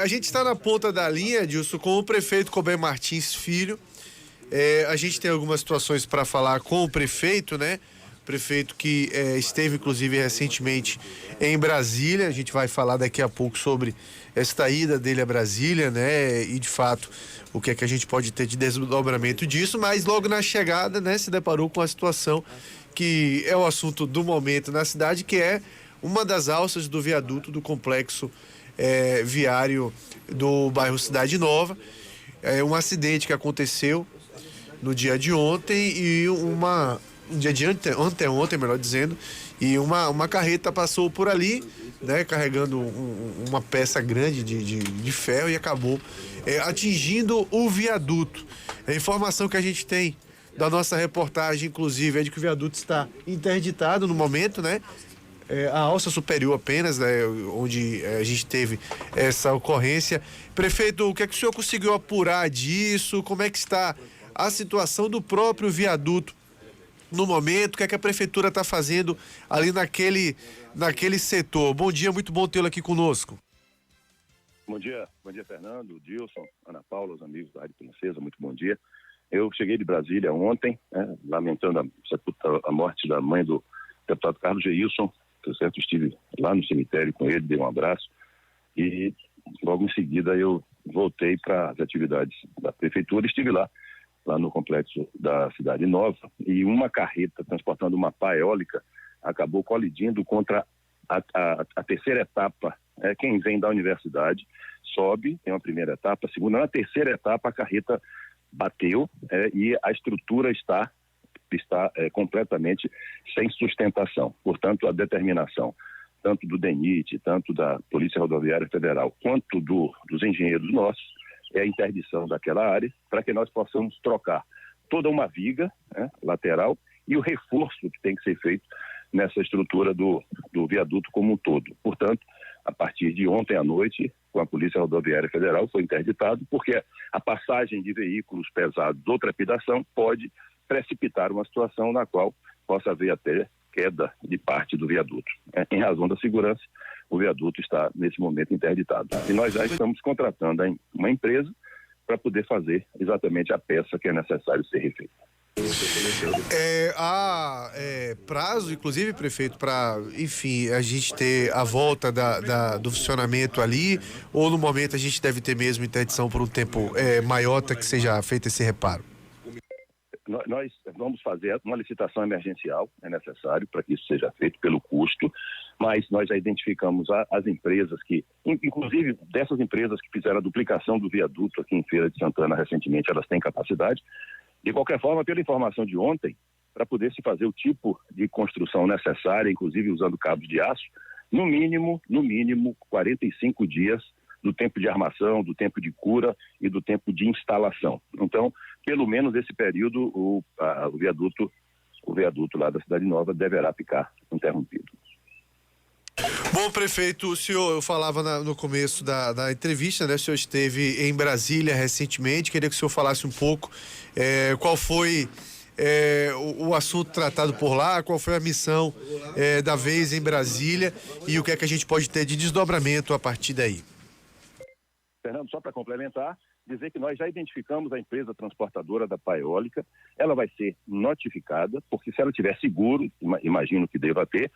A gente está na ponta da linha, Edilson, com o prefeito Cober Martins Filho. A gente tem algumas situações para falar com o prefeito, né? Prefeito que esteve, inclusive, recentemente em Brasília. A gente vai falar daqui a pouco sobre esta ida dele a Brasília, né? E, de fato, o que é que a gente pode ter de desdobramento disso. Mas, logo na chegada, né, se deparou com a situação que é o assunto do momento na cidade, que é uma das alças do viaduto do complexo viário do bairro Cidade Nova. Um acidente que aconteceu no dia de ontem e um dia de anteontem, melhor dizendo, e uma carreta passou por ali, né, carregando uma peça grande de ferro e acabou atingindo o viaduto. A informação que a gente tem da nossa reportagem, inclusive, é de que o viaduto está interditado no momento, né? A alça superior apenas, né, onde a gente teve essa ocorrência. Prefeito, o que é que o senhor conseguiu apurar disso? Como é que está a situação do próprio viaduto no momento? O que é que a prefeitura está fazendo ali naquele setor? Bom dia, muito bom tê-lo aqui conosco. Bom dia Fernando, Dilson, Ana Paula, os amigos da Rádio Princesa, muito bom dia. Eu cheguei de Brasília ontem, lamentando a morte da mãe do deputado Carlos Geilson. Certo, estive lá no cemitério com ele, dei um abraço e logo em seguida eu voltei para as atividades da prefeitura. Estive lá no complexo da Cidade Nova, e uma carreta transportando uma pá eólica acabou colidindo contra a terceira etapa. Quem vem da universidade sobe, tem uma primeira etapa, a segunda. Na terceira etapa a carreta bateu e a estrutura está completamente sem sustentação. Portanto, a determinação tanto do DENIT, tanto da Polícia Rodoviária Federal, quanto dos engenheiros nossos, é a interdição daquela área para que nós possamos trocar toda uma viga lateral e o reforço que tem que ser feito nessa estrutura do viaduto como um todo. Portanto, a partir de ontem à noite, com a Polícia Rodoviária Federal, foi interditado, porque a passagem de veículos pesados ou trepidação pode precipitar uma situação na qual possa haver até queda de parte do viaduto. Em razão da segurança, o viaduto está, nesse momento, interditado. E nós já estamos contratando uma empresa para poder fazer exatamente a peça que é necessário ser refeita. Há prazo, inclusive, prefeito, para, enfim, a gente ter a volta do funcionamento ali, ou no momento a gente deve ter mesmo interdição por um tempo maior até que seja feito esse reparo? Nós vamos fazer uma licitação emergencial, é necessário para que isso seja feito pelo custo, mas nós já identificamos as empresas que, inclusive dessas empresas que fizeram a duplicação do viaduto aqui em Feira de Santana recentemente, elas têm capacidade. De qualquer forma, pela informação de ontem, para poder se fazer o tipo de construção necessária, inclusive usando cabos de aço, no mínimo 45 dias do tempo de armação, do tempo de cura e do tempo de instalação. Então, pelo menos esse período, o viaduto lá da Cidade Nova deverá ficar interrompido. Bom, prefeito, o senhor, eu falava no começo da entrevista, né? O senhor esteve em Brasília recentemente, queria que o senhor falasse um pouco qual foi o assunto tratado por lá, qual foi a missão da vez em Brasília e o que é que a gente pode ter de desdobramento a partir daí. Fernando, só para complementar, dizer que nós já identificamos a empresa transportadora da pá eólica. Ela vai ser notificada, porque se ela tiver seguro, imagino que deva ter,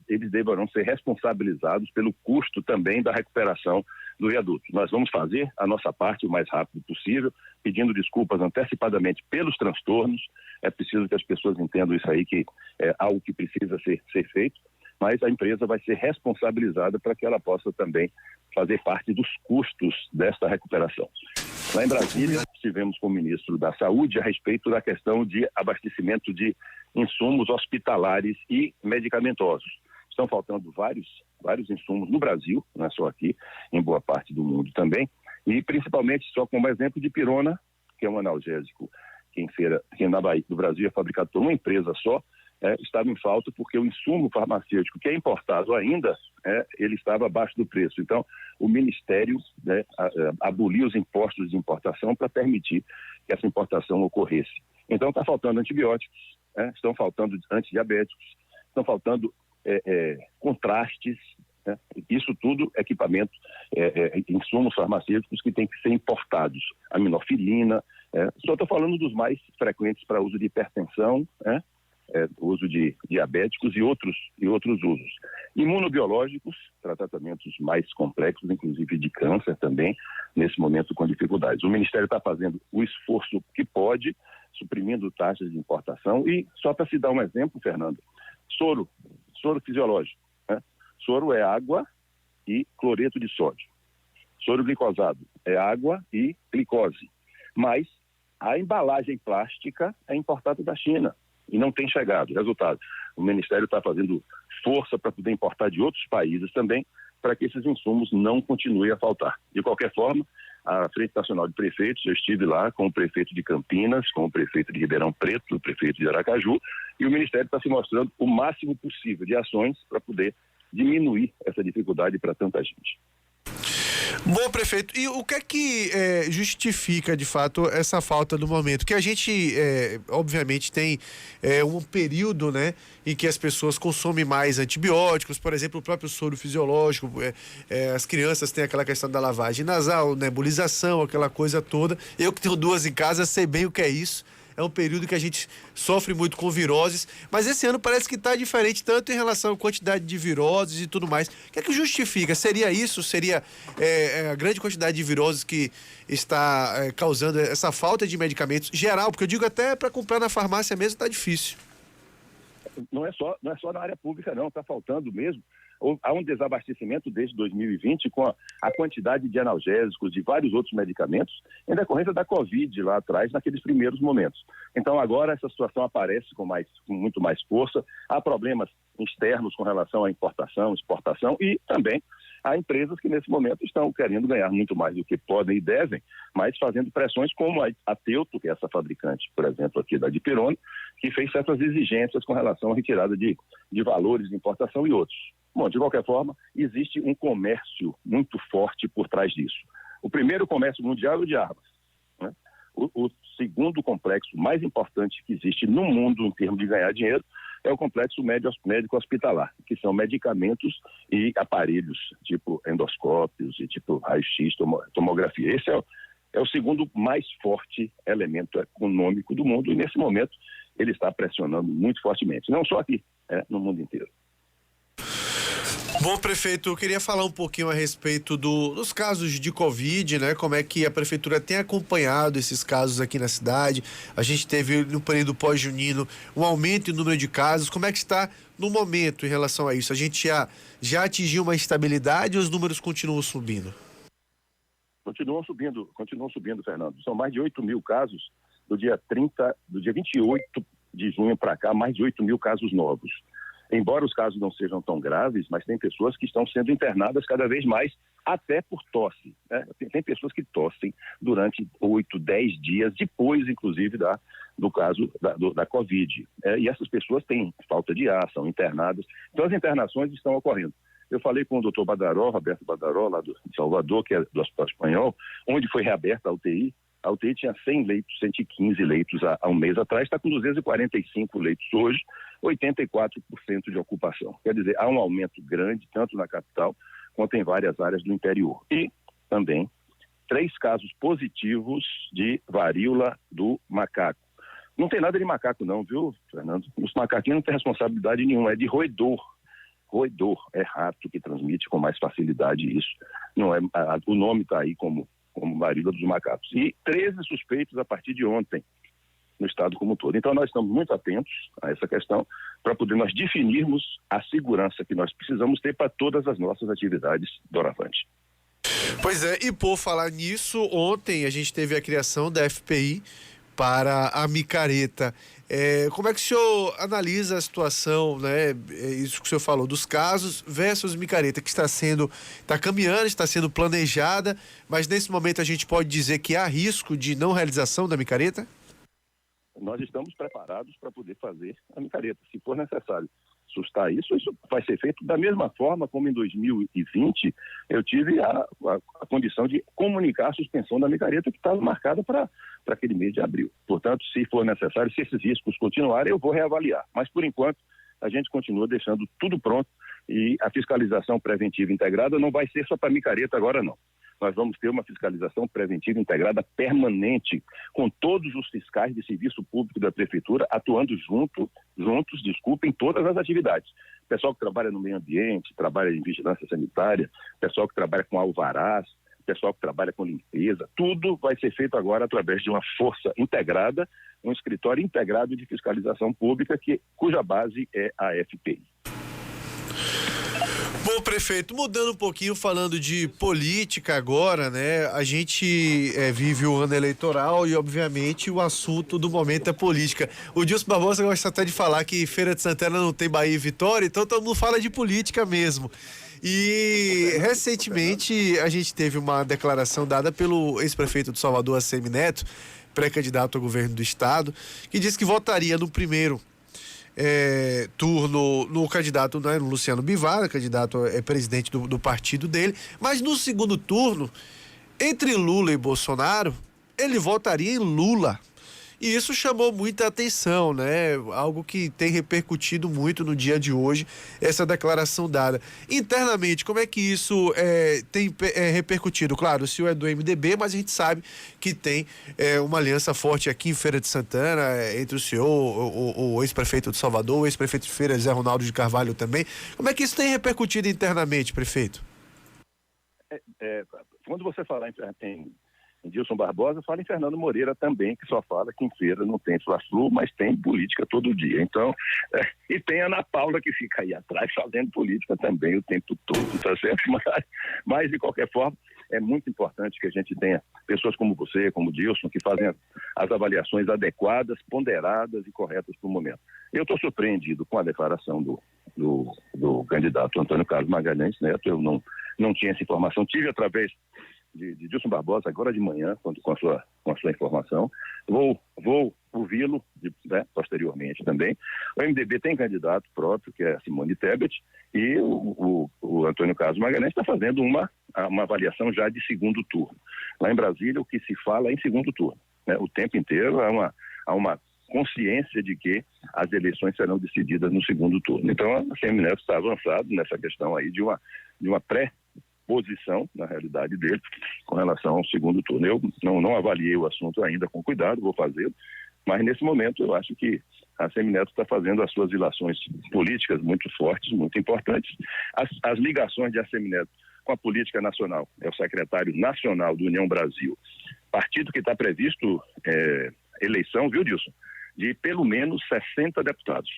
eles deverão ser responsabilizados pelo custo também da recuperação do viaduto. Nós vamos fazer a nossa parte o mais rápido possível, pedindo desculpas antecipadamente pelos transtornos. É preciso que as pessoas entendam isso aí, que é algo que precisa ser feito, mas a empresa vai ser responsabilizada para que ela possa também fazer parte dos custos desta recuperação. Lá em Brasília, estivemos com o ministro da Saúde a respeito da questão de abastecimento de insumos hospitalares e medicamentosos. Estão faltando vários insumos no Brasil, não é só aqui, em boa parte do mundo também, e principalmente, só como exemplo, de pirona, que é um analgésico que na Bahia do Brasil é fabricado por uma empresa só, estava em falta porque o insumo farmacêutico que é importado ainda, ele estava abaixo do preço. Então, o Ministério aboliu os impostos de importação para permitir que essa importação ocorresse. Então, está faltando antibióticos, estão faltando antidiabéticos, estão faltando contrastes, né? Isso tudo, equipamento, insumos farmacêuticos que têm que ser importados. Aminofilina, só estou falando dos mais frequentes para uso de hipertensão, uso de diabéticos e outros usos. Imunobiológicos, para tratamentos mais complexos, inclusive de câncer também, nesse momento com dificuldades. O Ministério está fazendo o esforço que pode, suprimindo taxas de importação e, só para se dar um exemplo, Fernando, soro fisiológico. Soro é água e cloreto de sódio. Soro glicosado é água e glicose. Mas a embalagem plástica é importada da China e não tem chegado. Resultado, o Ministério está fazendo força para poder importar de outros países também, para que esses insumos não continuem a faltar. De qualquer forma, a Frente Nacional de Prefeitos, eu estive lá com o prefeito de Campinas, com o prefeito de Ribeirão Preto, o prefeito de Aracaju, e o Ministério está se mostrando o máximo possível de ações para poder diminuir essa dificuldade para tanta gente. Bom, prefeito, e o que é que justifica, de fato, essa falta do momento? Que a gente, obviamente, tem um período, né, em que as pessoas consomem mais antibióticos, por exemplo, o próprio soro fisiológico, as crianças têm aquela questão da lavagem nasal, nebulização, aquela coisa toda. Eu que tenho 2 em casa, sei bem o que é isso. É um período que a gente sofre muito com viroses, mas esse ano parece que está diferente, tanto em relação à quantidade de viroses e tudo mais. O que é que justifica? Seria isso? Seria a grande quantidade de viroses que está causando essa falta de medicamentos geral? Porque eu digo até para comprar na farmácia mesmo está difícil. Não é só na área pública, não. Está faltando mesmo. Há um desabastecimento desde 2020 com a quantidade de analgésicos, de vários outros medicamentos, em decorrência da Covid lá atrás, naqueles primeiros momentos. Então agora essa situação aparece com muito mais força. Há problemas externos com relação à importação, exportação e também há empresas que nesse momento estão querendo ganhar muito mais do que podem e devem, mas fazendo pressões como a Teuto, que é essa fabricante, por exemplo, aqui da Dipirone, que fez certas exigências com relação à retirada de valores de importação e outros. Bom, de qualquer forma, existe um comércio muito forte por trás disso. O primeiro comércio mundial é o de armas, né? O segundo complexo mais importante que existe no mundo em termos de ganhar dinheiro é o complexo médico-hospitalar, que são medicamentos e aparelhos, tipo endoscópios e tipo raio-x, tomografia. Esse é o segundo mais forte elemento econômico do mundo e, nesse momento, ele está pressionando muito fortemente. Não só aqui, no mundo inteiro. Bom, prefeito, eu queria falar um pouquinho a respeito dos casos de Covid, né? Como é que a prefeitura tem acompanhado esses casos aqui na cidade. A gente teve no período pós-junino um aumento em número de casos. Como é que está no momento em relação a isso? A gente já atingiu uma estabilidade ou os números continuam subindo? Continuam subindo, Fernando. São mais de 8 mil casos do dia 28 de junho para cá, mais de 8 mil casos novos. Embora os casos não sejam tão graves, mas tem pessoas que estão sendo internadas cada vez mais, até por tosse, né? Tem pessoas que tossem durante 8, 10 dias, depois, inclusive, do caso da Covid. E essas pessoas têm falta de ar, são internadas. Então, as internações estão ocorrendo. Eu falei com o doutor Badaró, Roberto Badaró, lá de Salvador, que é do Hospital Espanhol, onde foi reaberta a UTI. A UTI tinha 100 leitos, 115 leitos há um mês atrás, está com 245 leitos hoje, 84% de ocupação. Quer dizer, há um aumento grande, tanto na capital quanto em várias áreas do interior. E também 3 casos positivos de varíola do macaco. Não tem nada de macaco não, viu, Fernando? Os macaquinhos não têm responsabilidade nenhuma, é de roedor. Roedor, é rato que transmite com mais facilidade isso. Não é, o nome está aí como varíola dos macacos. E 13 suspeitos a partir de ontem, no estado como um todo. Então nós estamos muito atentos a essa questão para poder nós definirmos a segurança que nós precisamos ter para todas as nossas atividades doravante. Pois é, e por falar nisso, ontem a gente teve a criação da FPI para a micareta. Como é que o senhor analisa a situação, né? Isso que o senhor falou, dos casos versus micareta, que está caminhando, está sendo planejada, mas nesse momento a gente pode dizer que há risco de não realização da micareta? Nós estamos preparados para poder fazer a micareta. Se for necessário sustar isso vai ser feito da mesma forma como em 2020 eu tive a condição de comunicar a suspensão da micareta que estava marcada para aquele mês de abril. Portanto, se for necessário, se esses riscos continuarem, eu vou reavaliar. Mas, por enquanto, a gente continua deixando tudo pronto E a fiscalização preventiva integrada não vai ser só para micareta agora, não. Nós vamos ter uma fiscalização preventiva integrada permanente, com todos os fiscais de serviço público da Prefeitura atuando juntos, em todas as atividades. Pessoal que trabalha no meio ambiente, trabalha em vigilância sanitária, pessoal que trabalha com alvarás, pessoal que trabalha com limpeza, tudo vai ser feito agora através de uma força integrada, um escritório integrado de fiscalização pública, cuja base é a FPI. Bom, prefeito, mudando um pouquinho, falando de política agora, né? A gente vive o ano eleitoral e, obviamente, o assunto do momento é política. O Dilson Barbosa gosta até de falar que Feira de Santana não tem Bahia e Vitória, então todo mundo fala de política mesmo. E recentemente a gente teve uma declaração dada pelo ex-prefeito de Salvador, ACM Neto, pré-candidato ao governo do estado, que disse que votaria no primeiro turno no candidato, né, no Luciano Bivar, candidato presidente do partido dele, mas no segundo turno, entre Lula e Bolsonaro, ele votaria em Lula. E isso chamou muita atenção, né? Algo que tem repercutido muito no dia de hoje, essa declaração dada. Internamente, como é que isso tem repercutido? Claro, o senhor é do MDB, mas a gente sabe que tem uma aliança forte aqui em Feira de Santana, entre o senhor, o ex-prefeito de Salvador, o ex-prefeito de Feira, Zé Ronaldo de Carvalho também. Como é que isso tem repercutido internamente, prefeito? Quando você falar em Dilson Barbosa, fala em Fernando Moreira também, que só fala que em Feira não tem Fla-Flu, mas tem política todo dia. Então, e tem a Ana Paula, que fica aí atrás fazendo política também o tempo todo, tá certo? Mas de qualquer forma, é muito importante que a gente tenha pessoas como você, como Dilson, que fazem as avaliações adequadas, ponderadas e corretas para o momento. Eu estou surpreendido com a declaração do candidato Antônio Carlos Magalhães Neto. Eu não tinha essa informação, tive através de Dilson Barbosa agora de manhã, com a sua informação. Vou ouvi-lo posteriormente também. O MDB tem candidato próprio, que é a Simone Tebet, e o Antônio Carlos Magalhães está fazendo uma avaliação já de segundo turno. Lá em Brasília, o que se fala é em segundo turno, né? O tempo inteiro há uma consciência de que as eleições serão decididas no segundo turno. Então, a ACM Neto está avançado nessa questão aí de uma pré-posição, na realidade dele, com relação ao segundo turno. Eu não avaliei o assunto ainda com cuidado, vou fazê-lo, mas nesse momento eu acho que a ACM Neto está fazendo as suas ilações políticas muito fortes, muito importantes. As ligações de ACM Neto com a política nacional, é o secretário nacional do União Brasil, partido que está previsto eleição, viu, Dilson, de pelo menos 60 deputados.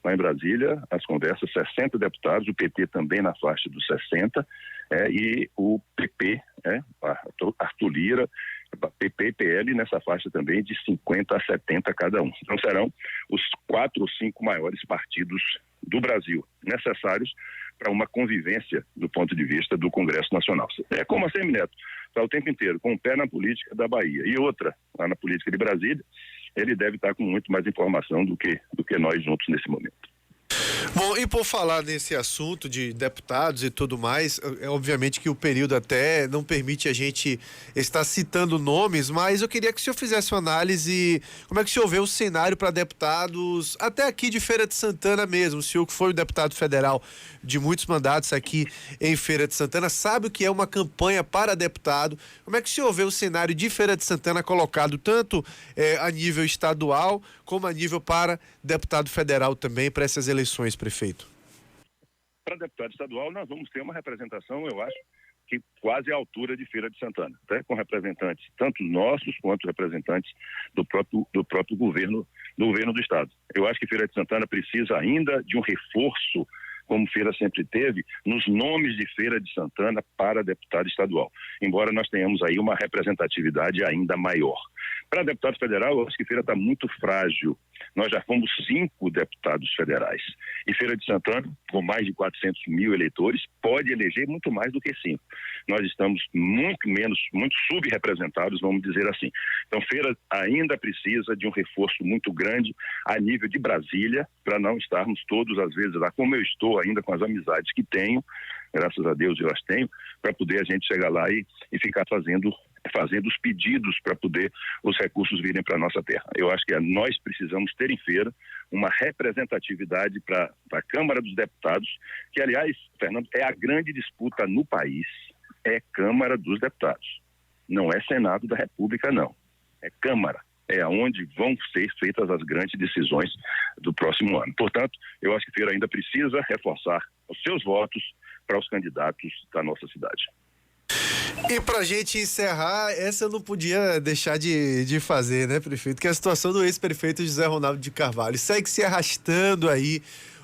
Lá em Brasília, as conversas, 60 deputados, o PT também na faixa dos 60, e o PP, Arthur Lira, PP e PL nessa faixa também de 50 a 70 cada um. Então serão os 4 ou 5 maiores partidos do Brasil, necessários para uma convivência do ponto de vista do Congresso Nacional. É como a ACM Neto, está o tempo inteiro com um pé na política da Bahia e outra lá na política de Brasília. Ele deve estar com muito mais informação do que nós juntos nesse momento. Bom, e por falar nesse assunto de deputados e tudo mais, obviamente que o período até não permite a gente estar citando nomes, mas eu queria que o senhor fizesse uma análise, como é que o senhor vê o cenário para deputados, até aqui de Feira de Santana mesmo. O senhor que foi o deputado federal de muitos mandatos aqui em Feira de Santana, sabe o que é uma campanha para deputado. Como é que o senhor vê o cenário de Feira de Santana colocado tanto a nível estadual, como a nível para deputado federal também, para essas eleições, prefeito? Para deputado estadual, nós vamos ter uma representação, eu acho, que quase à altura de Feira de Santana, com representantes, tanto nossos quanto representantes do próprio governo do estado. Eu acho que Feira de Santana precisa ainda de um reforço, como Feira sempre teve, nos nomes de Feira de Santana para deputado estadual, embora nós tenhamos aí uma representatividade ainda maior. Para deputado federal, eu acho que Feira está muito frágil. Nós já fomos 5 deputados federais. E Feira de Santana, com mais de 400 mil eleitores, pode eleger muito mais do que 5. Nós estamos muito subrepresentados, vamos dizer assim. Então, Feira ainda precisa de um reforço muito grande a nível de Brasília, para não estarmos todos, às vezes, lá, como eu estou ainda com as amizades que tenho, graças a Deus eu as tenho, para poder a gente chegar lá e ficar fazendo os pedidos para poder os recursos virem para a nossa terra. Eu acho que nós precisamos ter em feira uma representatividade para a Câmara dos Deputados, que, aliás, Fernando, é a grande disputa no país, é Câmara dos Deputados. Não é Senado da República, não. É Câmara. É onde vão ser feitas as grandes decisões do próximo ano. Portanto, eu acho que Feira ainda precisa reforçar os seus votos para os candidatos da nossa cidade. E pra gente encerrar, essa eu não podia deixar de fazer, né, prefeito? Que é a situação do ex-prefeito José Ronaldo de Carvalho. Segue se arrastando aí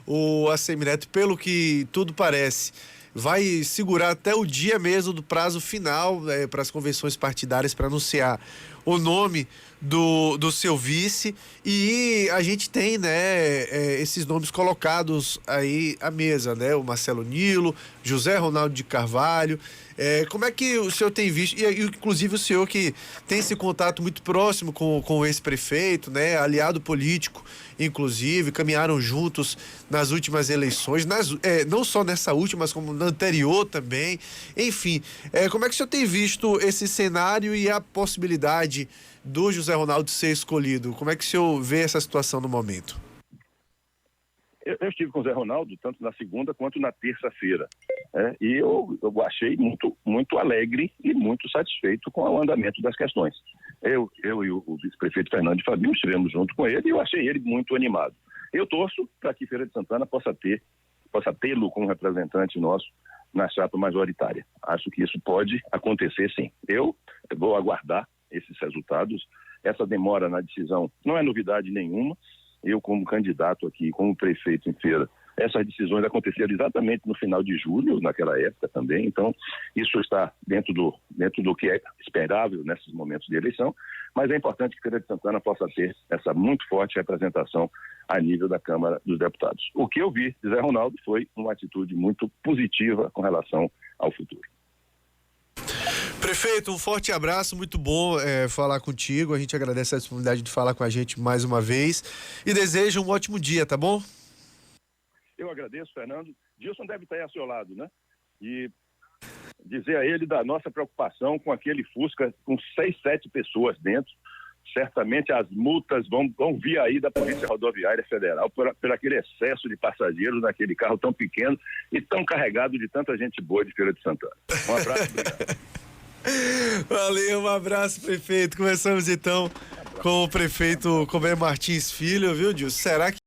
o Assemineto, pelo que tudo parece. Vai segurar até o dia mesmo do prazo final para as convenções partidárias para anunciar o nome do seu vice, e a gente tem, né, esses nomes colocados aí à mesa, né, o Marcelo Nilo, José Ronaldo de Carvalho. Como é que o senhor tem visto, e inclusive o senhor que tem esse contato muito próximo com o ex-prefeito, né, aliado político, inclusive, caminharam juntos nas últimas eleições, não só nessa última, mas como na anterior também, enfim, como é que o senhor tem visto esse cenário e a possibilidade do José Ronaldo ser escolhido? Como é que o senhor vê essa situação no momento? Eu estive com o Zé Ronaldo tanto na segunda quanto na terça-feira, e eu achei muito, muito alegre e muito satisfeito com o andamento das questões. Eu e o vice-prefeito Fernando de Fabio estivemos junto com ele e eu achei ele muito animado. Eu torço para que Feira de Santana possa tê-lo como representante nosso na chapa majoritária. Acho que isso pode acontecer, sim. Eu vou aguardar esses resultados. Essa demora na decisão não é novidade nenhuma. Eu, como candidato aqui, como prefeito em Feira, essas decisões aconteceram exatamente no final de julho, naquela época também. Então, isso está dentro do que é esperável nesses momentos de eleição, mas é importante que Feira de Santana possa ter essa muito forte representação a nível da Câmara dos Deputados. O que eu vi de Zé Ronaldo foi uma atitude muito positiva com relação ao futuro. Prefeito, um forte abraço, muito bom falar contigo. A gente agradece a disponibilidade de falar com a gente mais uma vez e desejo um ótimo dia, tá bom? Eu agradeço, Fernando. Dilson deve estar aí ao seu lado, né? E dizer a ele da nossa preocupação com aquele Fusca com 6, 7 pessoas dentro. Certamente as multas vão vir aí da Polícia Rodoviária Federal por aquele excesso de passageiros naquele carro tão pequeno e tão carregado de tanta gente boa de Feira de Santana. Um abraço, obrigado. Valeu, um abraço, prefeito. Começamos então com o prefeito Colbert Martins Filho, viu, Dilson? Será que